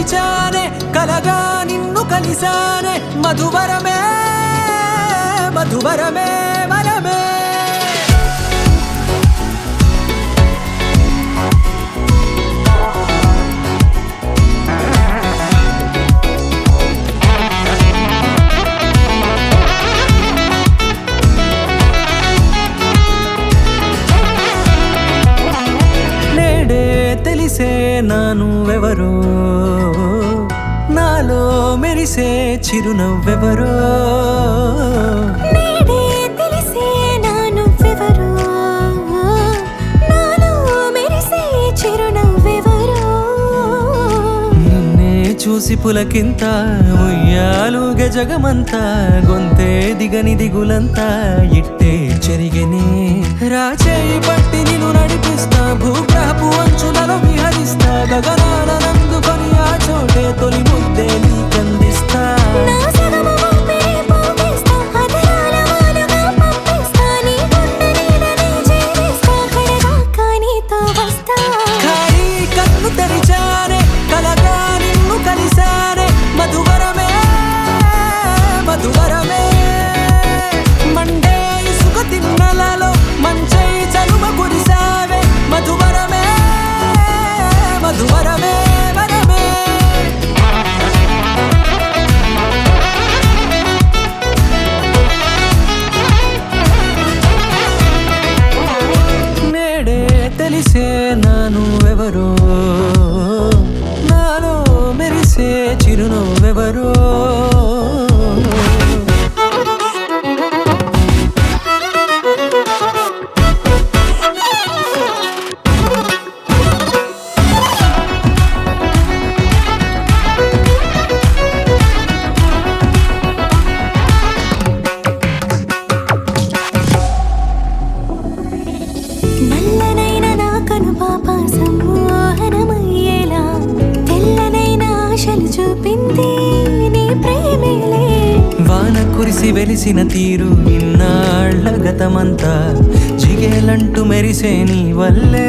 తెరిచానే కలగా నిన్ను కలిసానే మధువరమే మధువరమే వరమే తెలిసే నానువెవరో నాలో మెరిసే చిరునవ్వెవరో నేడే తెలిసే నానువెవరో నాలో మెరిసే చిరునవ్వెవరో నిన్నే చూసి పులకింత ఉయ్యాలుగే జగమంతా గొంతే దిగని దిగులంతా ఇట్టే చెరిగెనే రాచేయి పట్టి నిన్ను నడిపిస్తా భూగ్రహపు అంచులలో విహరిస్తా గగనాల నందుకొని ఆ చోటే తొలి ముద్దే నీకందిస్తా నా సగము ఊపిరి పోగేస్తా అదరాల వానగా పంపిస్తా నీ గుండె నీడనే చేరేస్తా కడదాకా నీతో వస్తా ఖాళీ కన్ను తెరిచానే కలగా నిన్ను కలిసానే మధువరమే మధువరమే మండే ఇసుక తిన్నలలో మంచై చలుమ కురిసావే మధువరమే మధువరమే వరమే నేడే తెలిసే నానువెవరో నాలో మెరిసే చిరునవ్వెవరో నల్లనైన నా కనుపాప సమ్మోహనమయ్యేలా తెల్లనైన ఆశలు చూపింది నీ ప్రేమేలే వాన కురిసి వెలిసిన తీరు ఇన్నాళ్ల గతమంతా జిగేలంటూ మెరిసే నీ వల్లే